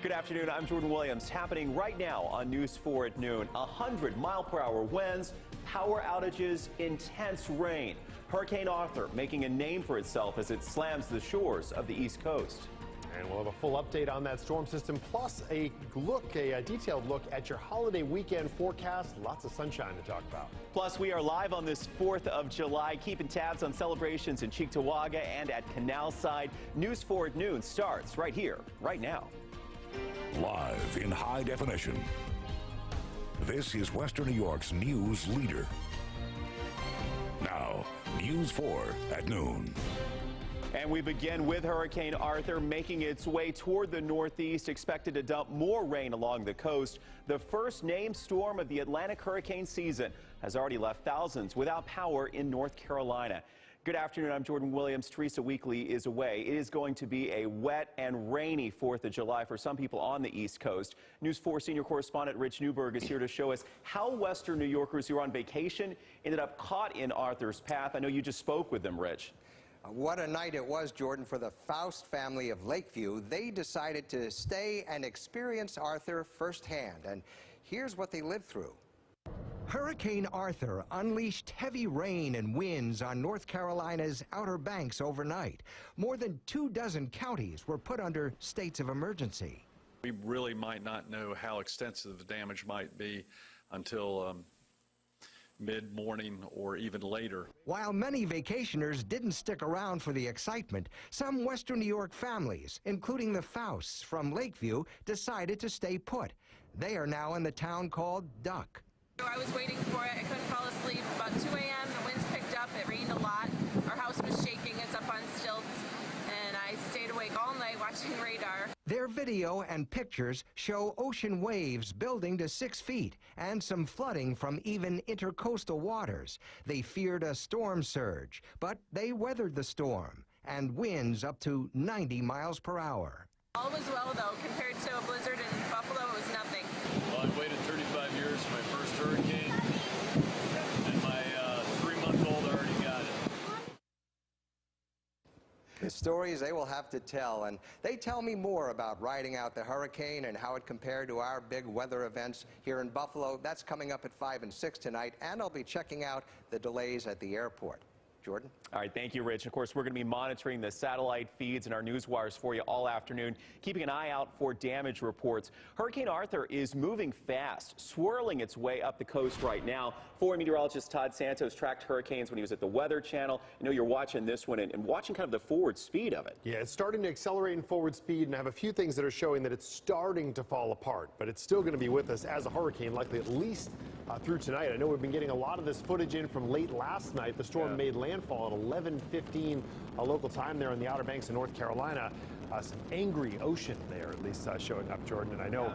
Good afternoon, I'm Jordan Williams. Happening right now on News 4 at noon. 100-mile-per-hour winds, power outages, intense rain. Hurricane Arthur making a name for itself as it slams the shores of the East Coast. And we'll have a full update on that storm system, plus a detailed look at your holiday weekend forecast. Lots of sunshine to talk about. Plus, we are live on this 4th of July, keeping tabs on celebrations in Cheektowaga and at Canal Side. News 4 at noon starts right here, right now. Live in high definition. This is Western New York's news leader. Now, News 4 at noon. And we begin with Hurricane Arthur making its way toward the northeast, expected to dump more rain along the coast. The first named storm of the Atlantic hurricane season has already left thousands without power in North Carolina. Good afternoon, I'm Jordan Williams. Teresa Weekly is away. It is going to be a wet and rainy 4th of July for some people on the East Coast. News 4 senior correspondent Rich Newberg is here to show us how Western New Yorkers who are on vacation ended up caught in Arthur's path. I know you just spoke with them, Rich. What a night it was, Jordan, for the Faust family of Lakeview. They decided to stay and experience Arthur firsthand. And here's what they lived through. Hurricane Arthur unleashed heavy rain and winds on North Carolina's Outer Banks overnight. More than 24 counties were put under states of emergency. We really might not know how extensive the damage might be until mid-morning or even later. While many vacationers didn't stick around for the excitement, some Western New York families, including the Fausts from Lakeview, decided to stay put. They are now in the town called Duck. I was waiting for it. I couldn't fall asleep. About 2 a.m. the winds picked up. It rained a lot. Our house was shaking. It's up on stilts. And I stayed awake all night watching radar. Their video and pictures show ocean waves building to 6 feet and some flooding from even intercoastal waters. They feared a storm surge, but they weathered the storm and winds up to 90 miles per hour. All was well, though. Compared to a blizzard in Buffalo, it was nothing. Well, I've waited 35 years for my first hurricane, and my 3-month-old already got it. The stories they will have to tell, and they tell me more about riding out the hurricane and how it compared to our big weather events here in Buffalo. That's coming up at 5 and 6 tonight, and I'll be checking out the delays at the airport. Jordan? All right, thank you, Rich. Of course, we're going to be monitoring the satellite feeds and our news wires for you all afternoon, keeping an eye out for damage reports. Hurricane Arthur is moving fast, swirling its way up the coast right now. Former meteorologist Todd Santos tracked hurricanes when he was at the Weather Channel. I know you're watching this one and watching kind of the forward speed of it. Yeah, it's starting to accelerate in forward speed, and I have a few things that are showing that it's starting to fall apart, but it's still going to be with us as a hurricane, likely at least through tonight. I know we've been getting a lot of this footage in from late last night. The storm made landfall at 11:15 local time there on the Outer Banks of North Carolina. Some angry ocean there, at least showing up, Jordan. And I know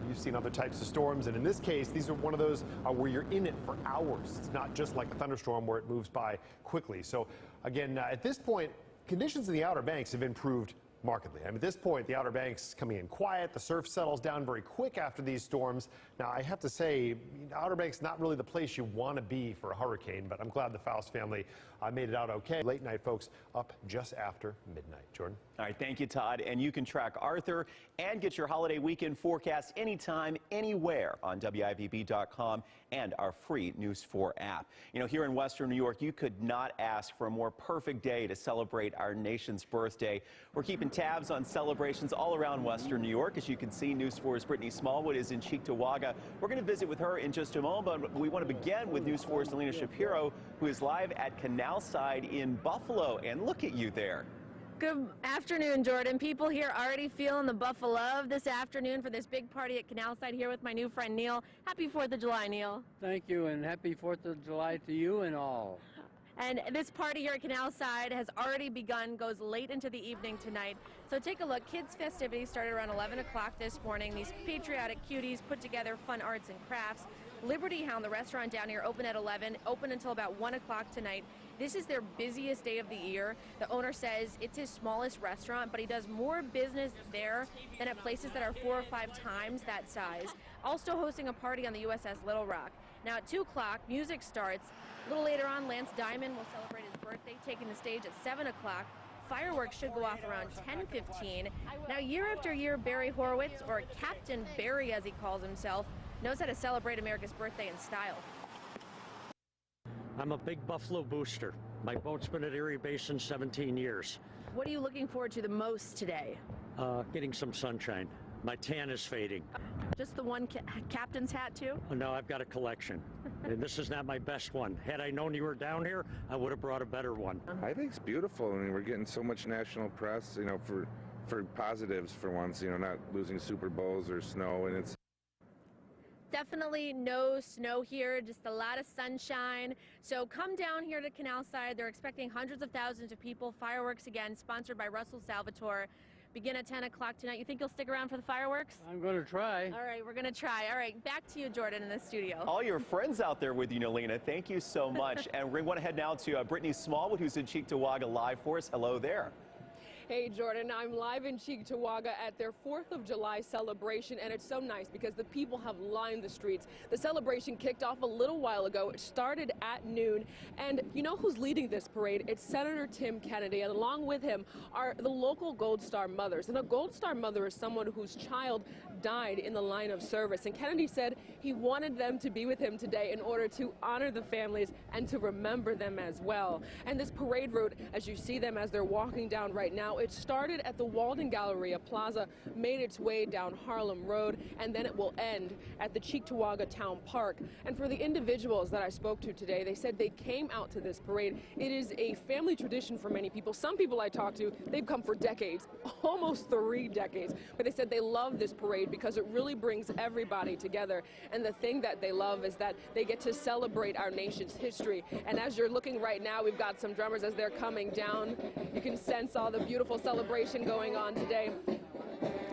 you've seen other types of storms, and in this case, these are one of those where you're in it for hours. It's not just like a thunderstorm where it moves by quickly. So again, at this point, conditions in the Outer Banks have improved markedly. I mean, at this point, the Outer Banks coming in quiet. The surf settles down very quick after these storms. Now, I have to say, Outer Banks not really the place you want to be for a hurricane, but I'm glad the Faust family made it out okay. Late night, folks, up just after midnight. Jordan? All right, thank you, Todd. And you can track Arthur and get your holiday weekend forecast anytime, anywhere on WIVB.com and our free News 4 app. You know, here in Western New York, you could not ask for a more perfect day to celebrate our nation's birthday. We're keeping tabs on celebrations all around Western New York. As you can see, News 4's Brittany Smallwood is in Cheektowaga. We're going to visit with her in just a moment, but we want to begin with News 4's Alina Shapiro, who is live at Canal Side in Buffalo. And look at you there. Good afternoon, Jordan. People here already feeling the Buffalo this afternoon for this big party at Canal Side here with my new friend Neil. Happy 4th of July, Neil. Thank you, and happy 4th of July to you and all. And this party here at Canal Side has already begun, goes late into the evening tonight. So take a look. Kids' festivities started around 11 o'clock this morning. These patriotic cuties put together fun arts and crafts. Liberty Hound, the restaurant down here, open at 11, open until about 1 o'clock tonight. This is their busiest day of the year. The owner says it's his smallest restaurant, but he does more business there than at places that are 4 or 5 times that size. Also hosting a party on the USS Little Rock. Now at 2 o'clock, music starts. A little later on, Lance Diamond will celebrate his birthday, taking the stage at 7 o'clock. Fireworks should go off around 10:15. Now, year after year, Barry Horowitz, or Captain Barry as he calls himself, knows how to celebrate America's birthday in style. I'm a big Buffalo booster. My boat's been at Erie Basin 17 years. What are you looking forward to the most today? Getting some sunshine. My tan is fading. Just the one captain's hat, too? No, I've got a collection. And this is not my best one. Had I known you were down here, I would have brought a better one. I think it's beautiful. I mean, we're getting so much national press, you know, for positives for once, you know, not losing Super Bowls or snow, and it's Definitely no snow here, just a lot of sunshine. So come down here to Canal Side. They're expecting hundreds of thousands of people. Fireworks, again, sponsored by Russell Salvatore. Begin at 10 o'clock tonight. You think you'll stick around for the fireworks? I'm going to try. All right, we're going to try. All right, back to you, Jordan, in the studio. All your friends out there with you, Nolina. Thank you so much. And we're going to head now to Brittany Smallwood, who's in Cheektowaga live for us. Hello there. Hey, Jordan, I'm live in Cheektowaga at their 4th of July celebration, and it's so nice because the people have lined the streets. The celebration kicked off a little while ago. It started at noon, and you know who's leading this parade? It's Senator Tim Kennedy, and along with him are the local Gold Star mothers. And a Gold Star mother is someone whose child died in the line of service, and Kennedy said he wanted them to be with him today in order to honor the families and to remember them as well. And this parade route, as you see them as they're walking down right now, it started at the Walden Galleria Plaza, made its way down Harlem Road, and then it will end at the Cheektowaga Town Park. And for the individuals that I spoke to today, they said they came out to this parade. It is a family tradition for many people. Some people I talked to, they've come for decades, almost 3 decades. But they said they love this parade because it really brings everybody together. And the thing that they love is that they get to celebrate our nation's history. And as you're looking right now, we've got some drummers as they're coming down. You can sense all the beautiful celebration going on today.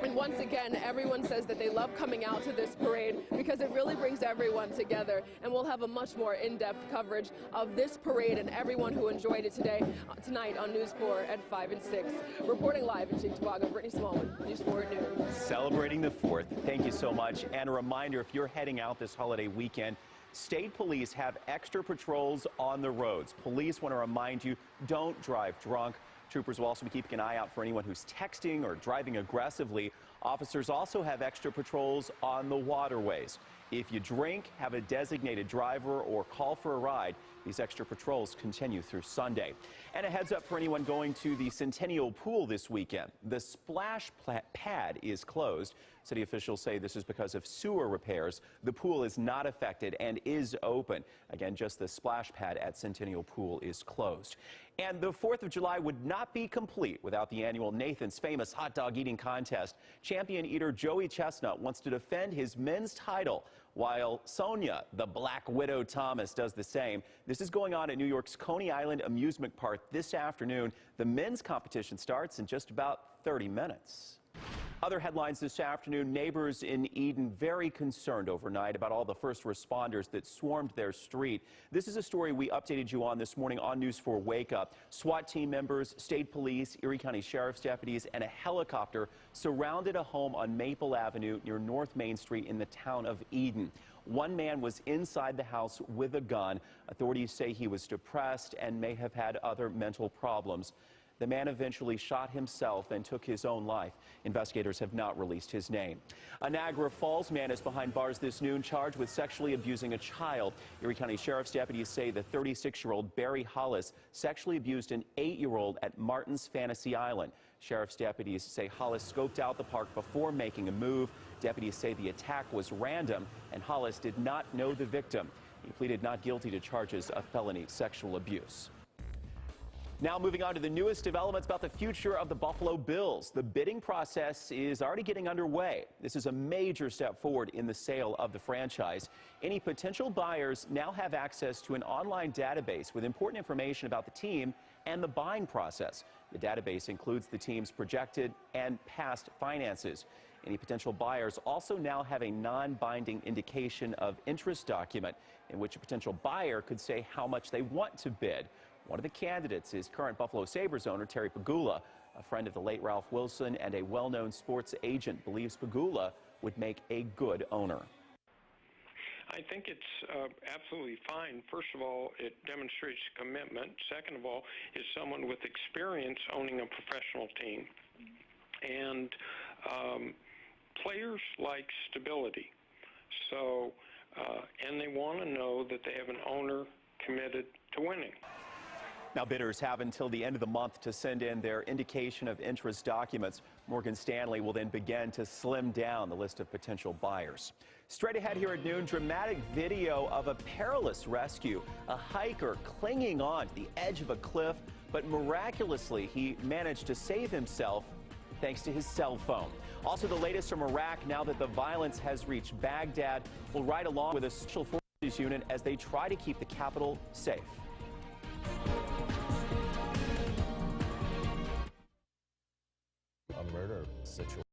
And once again, everyone says that they love coming out to this parade because it really brings everyone together. And we'll have a much more in-depth coverage of this parade and everyone who enjoyed it tonight on News 4 at 5 and 6. Reporting live in Cheektowaga, Brittany Smallwood, News 4 at noon. Celebrating the 4th. Thank you so much. And a reminder, if you're heading out this holiday weekend, state police have extra patrols on the roads. Police want to remind you, don't drive drunk. Troopers will also be keeping an eye out for anyone who's texting or driving aggressively. Officers also have extra patrols on the waterways. If you drink, have a designated driver, or call for a ride, these extra patrols continue through Sunday. And a heads up for anyone going to the Centennial Pool this weekend. The splash pad is closed. City officials say this is because of sewer repairs. The pool is not affected and is open. Again, just the splash pad at Centennial Pool is closed. And the 4th of July would not be complete without the annual Nathan's Famous Hot Dog Eating Contest. Champion eater Joey Chestnut wants to defend his men's title, while Sonia, the Black Widow Thomas, does the same. This is going on at New York's Coney Island Amusement Park this afternoon. The men's competition starts in just about 30 minutes. Other headlines this afternoon, neighbors in Eden very concerned overnight about all the first responders that swarmed their street. This is a story we updated you on this morning on News 4 Wake Up. SWAT team members, state police, Erie County Sheriff's deputies, and a helicopter surrounded a home on Maple Avenue near North Main Street in the town of Eden. One man was inside the house with a gun. Authorities say he was depressed and may have had other mental problems. The man eventually shot himself and took his own life. Investigators have not released his name. A Niagara Falls man is behind bars this noon, charged with sexually abusing a child. Erie County Sheriff's deputies say the 36-year-old Barry Hollis sexually abused an 8-year-old at Martin's Fantasy Island. Sheriff's deputies say Hollis scoped out the park before making a move. Deputies say the attack was random and Hollis did not know the victim. He pleaded not guilty to charges of felony sexual abuse. Now moving on to the newest developments about the future of the Buffalo Bills. The bidding process is already getting underway. This is a major step forward in the sale of the franchise. Any potential buyers now have access to an online database with important information about the team and the buying process. The database includes the team's projected and past finances. Any potential buyers also now have a non-binding indication of interest document in which a potential buyer could say how much they want to bid. One of the candidates is current Buffalo Sabres owner Terry Pegula. A friend of the late Ralph Wilson and a well-known sports agent believes Pegula would make a good owner. I think it's absolutely fine. First of all, it demonstrates commitment. Second of all, is someone with experience owning a professional team. And players like stability. So, and they want to know that they have an owner committed to winning. Now, bidders have until the end of the month to send in their indication of interest documents. Morgan Stanley will then begin to slim down the list of potential buyers. Straight ahead here at noon, dramatic video of a perilous rescue. A hiker clinging on to the edge of a cliff, but miraculously he managed to save himself thanks to his cell phone. Also, the latest from Iraq now that the violence has reached Baghdad. We'll ride along with a special forces unit as they try to keep the capital safe. A murder situation.